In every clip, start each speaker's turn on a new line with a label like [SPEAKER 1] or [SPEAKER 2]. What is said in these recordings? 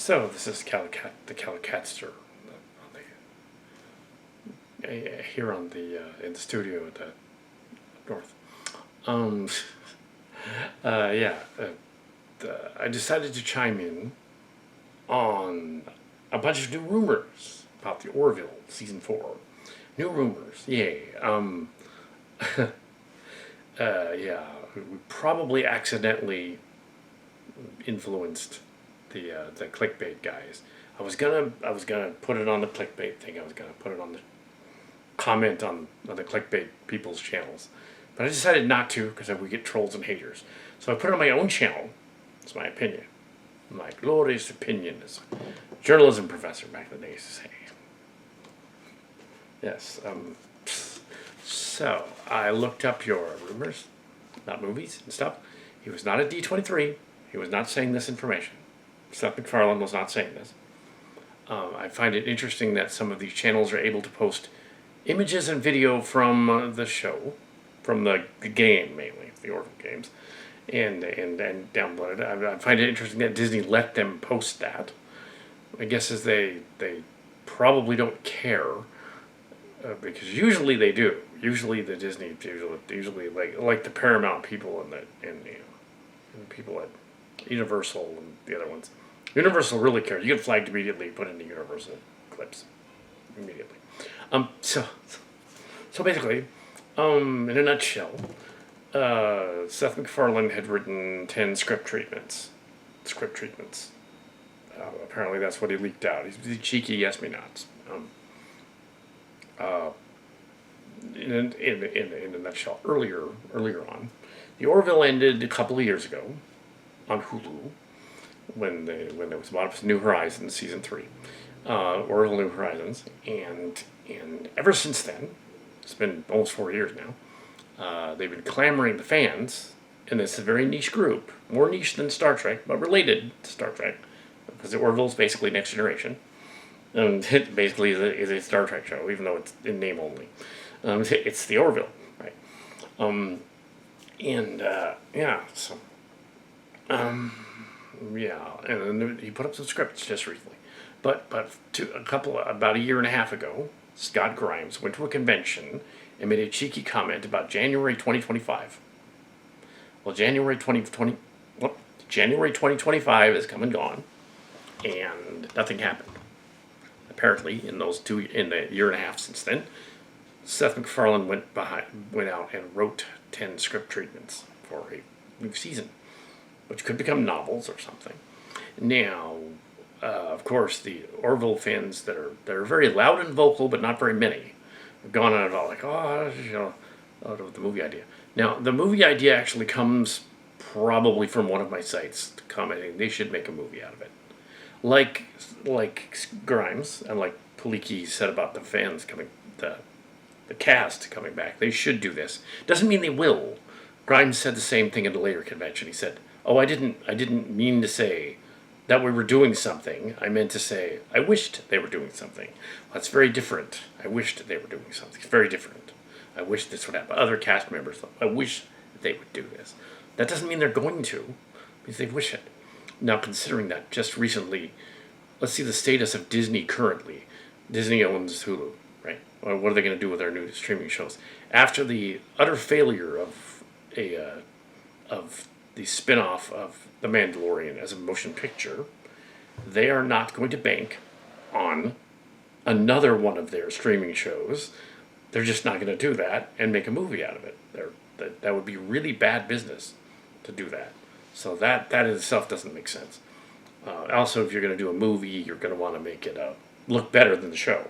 [SPEAKER 1] So this is Kal Kat, the Kal Katster, here on the in the studio at the up north. Um, yeah, I decided to chime in on a bunch of new rumors about the Orville season 4. New rumors, yay. Yeah, we probably accidentally influenced the clickbait guys. I was gonna put it on the clickbait thing. I was gonna put it on the comment on the clickbait people's channels, but I decided not to because I would get trolls and haters. So I put it on my own channel. It's my opinion, my glorious opinion as a journalism professor back in the day used to say. Yes. So I looked up your rumors about movies and stuff. He was not at D23. He was not saying this information. Seth McFarlane was not saying this. I find it interesting that some of these channels are able to post images and video from the show, from the game mainly, the Orville games, and download it. I find it interesting that Disney let them post that. I guess as they probably don't care, because usually they do. Usually the Disney usually like the Paramount people and people at Universal and the other ones. Universal really cares. You get flagged immediately, put into Universal clips immediately. So basically, in a nutshell, Seth MacFarlane had written 10 script treatments. Apparently that's what he leaked out. He's cheeky, yes me nots. In a nutshell, earlier on, the Orville ended a couple of years ago on Hulu when there was bought up as New Horizons season 3, Orville New Horizons, and ever since then, it's been almost 4 years now. They've been clamoring the fans, and it's a very niche group, more niche than Star Trek, but related to Star Trek, because the Orville is basically Next Generation, and it basically is a Star Trek show, even though it's in name only. It's the Orville, right? Yeah, so. Yeah, and then he put up some scripts just recently. But about a year and a half ago, Scott Grimes went to a convention and made a cheeky comment about January 2025. Well, January 2025 has come and gone, and nothing happened. Apparently, in the year and a half since then, Seth MacFarlane went out and wrote 10 script treatments for a new season, which could become novels or something. Now, of course, the Orville fans that are very loud and vocal, but not very many, have gone on about like, the movie idea. Now, the movie idea actually comes probably from one of my sites commenting they should make a movie out of it. Like Grimes and like Paliki said about the fans coming, the cast coming back. They should do this. Doesn't mean they will. Grimes said the same thing at a later convention. He said, "Oh, I didn't mean to say that we were doing something. I meant to say I wished they were doing something." Well, that's very different. I wished they were doing something. It's very different. I wish this would happen. Other cast members thought, I wish they would do this. That doesn't mean they're going to, because they wish it. Now, considering that, just recently, let's see the status of Disney currently. Disney owns Hulu, right? Well, what are they going to do with their new streaming shows? After the utter failure of the spin-off of The Mandalorian as a motion picture, they are not going to bank on another one of their streaming shows. They're just not going to do that and make a movie out of it. That would be really bad business to do that. So that in itself doesn't make sense. Also, if you're going to do a movie, you're going to want to make it look better than the show.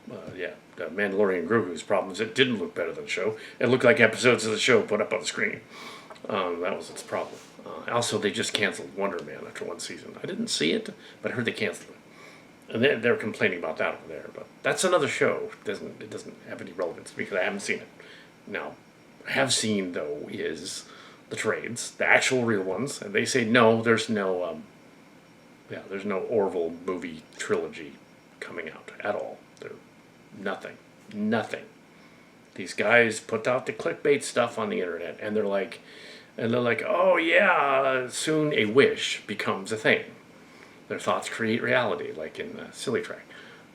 [SPEAKER 1] The Mandalorian Grogu's problem is it didn't look better than the show. It looked like episodes of the show put up on the screen. That was its problem. Also, they just canceled Wonder Man after one season. I didn't see it, but I heard they canceled it. And they're complaining about that over there. But that's another show. It doesn't have any relevance because I haven't seen it. Now, I have seen, though, is the trades, the actual real ones. And they say, no, there's no Orville movie trilogy coming out at all. Nothing. These guys put out the clickbait stuff on the internet, and they're like, oh yeah, soon a wish becomes a thing. Their thoughts create reality, like in Silly Track.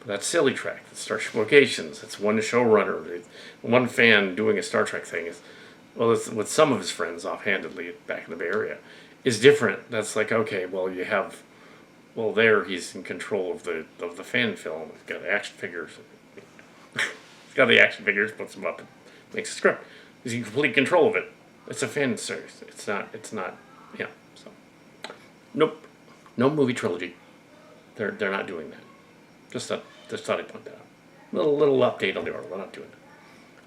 [SPEAKER 1] But that's Silly Track. That's Starship Locations. It's one showrunner, one fan doing a Star Trek thing. It's with some of his friends offhandedly back in the Bay Area, is different. That's like, okay, well, you have, well, there he's in control of the fan film. He's got the action figures. He's got the action figures, puts them up, and makes a script. He's in complete control of it. It's a fan series. It's not, yeah, so. Nope. No movie trilogy. They're not doing that. Just thought I'd point that out. Little update on the order. They're not doing it.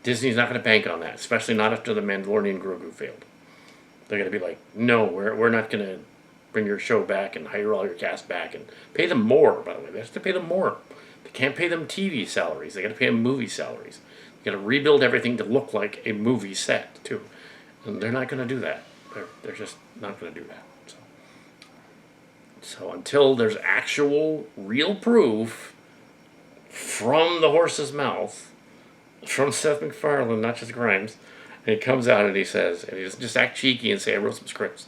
[SPEAKER 1] Disney's not going to bank on that, especially not after the Mandalorian Grogu failed. They're going to be like, no, we're not going to bring your show back and hire all your cast back and pay them more. By the way, they have to pay them more. They can't pay them TV salaries. They got to pay them movie salaries. You got to rebuild everything to look like a movie set too, and they're not going to do that. They're just not going to do that. So until there's actual, real proof from the horse's mouth, from Seth MacFarlane, not just Grimes, and he comes out and he says, and he doesn't just act cheeky and say, I wrote some scripts.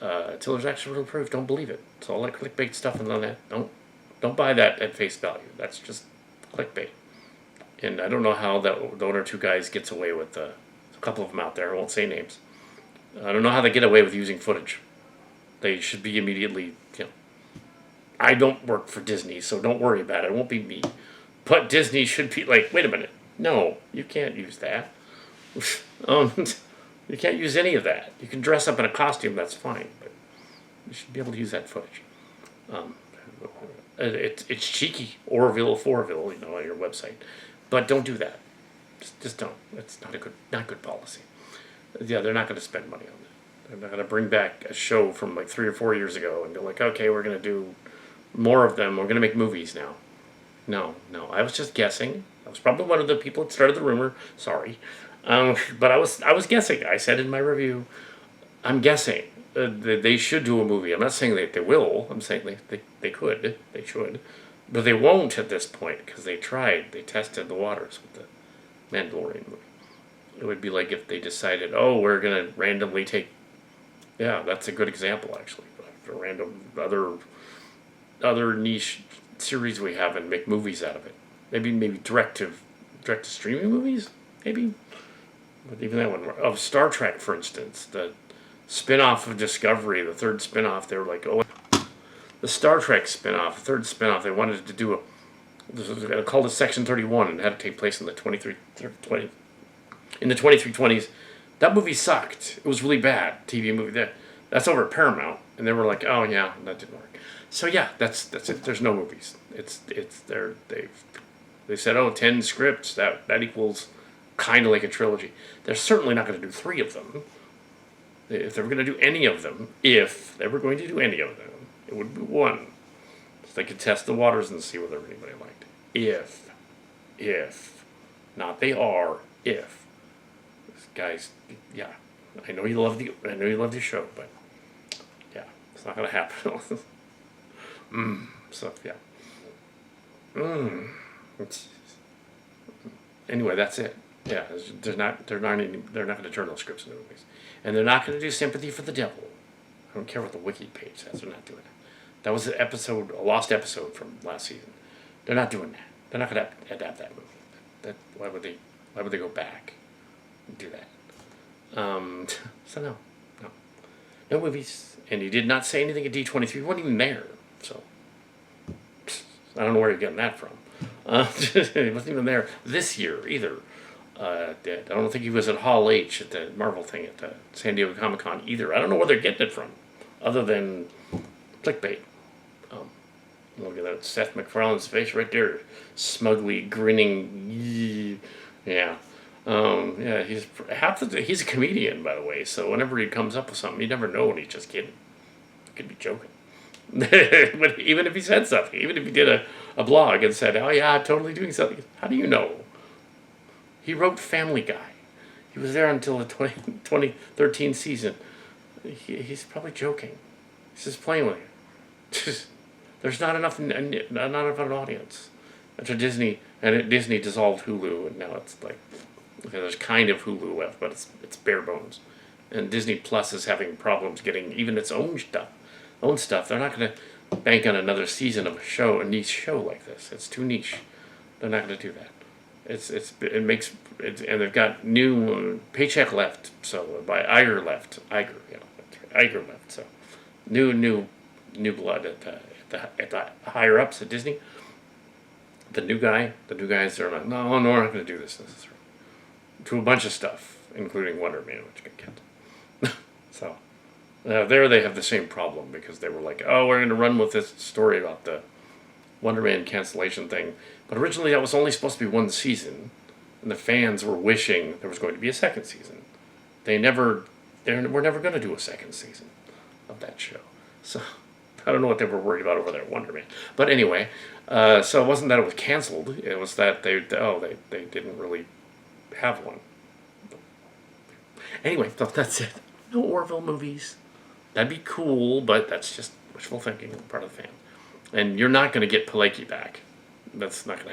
[SPEAKER 1] Until there's actual real proof, don't believe it. It's all that clickbait stuff and all that. Don't buy that at face value. That's just clickbait. And I don't know how that one or two guys gets away with, a couple of them out there, I won't say names. I don't know how they get away with using footage. They should be immediately, I don't work for Disney, so don't worry about it. It won't be me. But Disney should be like, wait a minute. No, you can't use that. You can't use any of that. You can dress up in a costume, that's fine. But you should be able to use that footage. It's cheeky, Orville, Forville, on your website. But don't do that. Just don't. It's not good policy. Yeah, they're not going to spend money on that. They're not going to bring back a show from like 3 or 4 years ago and go like, okay, we're going to do more of them. We're going to make movies now. No. I was just guessing. I was probably one of the people that started the rumor. Sorry. But I was guessing. I said in my review, I'm guessing they should do a movie. I'm not saying that they will. I'm saying they could. They should. But they won't at this point because they tried. They tested the waters with the Mandalorian movie. It would be like if they decided, we're going to randomly take... Yeah, that's a good example, actually. A random other niche series we have and make movies out of it. Maybe direct to streaming movies, maybe. But even that one of Star Trek, for instance, the spin-off of Discovery, the third spin-off, they were like, the Star Trek spin-off, the third spin-off, they wanted to do called it Section 31 and had to take place in the 2320s. That movie sucked. It was really bad. TV movie. That's over at Paramount, and they were like, "Oh yeah, that didn't work." So yeah, that's it. There's no movies. They said 10 scripts that equals kind of like a trilogy. They're certainly not going to do 3 of them. If they were going to do any of them, it would be 1. So they could test the waters and see whether anybody liked it. If not, they are if. Guys, yeah, I know you love the show, but yeah, it's not gonna happen. So yeah. Anyway, that's it. Yeah, they're not gonna turn those scripts into movies, and they're not gonna do Sympathy for the Devil. I don't care what the wiki page says. They're not doing it. That was a lost episode from last season. They're not doing that. They're not gonna adapt that movie. Why would they go back? Do that. So no movies, and he did not say anything at D23. He wasn't even there, so I don't know where you're getting that from. He wasn't even there this year either. I don't think he was at Hall H at the Marvel thing at the San Diego Comic-Con either. I don't know where they're getting it from, other than clickbait. Look at that Seth MacFarlane's face right there, smugly grinning. Yeah. He's a comedian, by the way, so whenever he comes up with something, you never know when he's just kidding. He could be joking. But even if he said something, even if he did a blog and said, oh yeah, I'm totally doing something, how do you know? He wrote Family Guy. He was there until the 2013 season. He's probably joking. He's just playing with you. There's not enough of an audience. After Disney dissolved Hulu, and now it's like, okay, there's kind of Hulu left, but it's bare bones. And Disney Plus is having problems getting even its own stuff. They're not going to bank on another season of a niche show like this. It's too niche. They're not going to do that. And they've got new paycheck left. So by Iger left, Iger left. So new blood at the higher ups at Disney. The new guys are like, no, we're not going to do this necessarily. To a bunch of stuff, including Wonder Man, which got killed. So there they have the same problem because they were like, oh, we're going to run with this story about the Wonder Man cancellation thing. But originally that was only supposed to be one season, and the fans were wishing there was going to be a second season. We're never going to do a second season of that show. So I don't know what they were worried about over there at Wonder Man. But anyway, so it wasn't that it was canceled. It was that they didn't really have one. Anyway, that's it. No Orville movies. That'd be cool, but that's just wishful thinking on the part of the fan. And you're not going to get Pilecki back. That's not going to happen.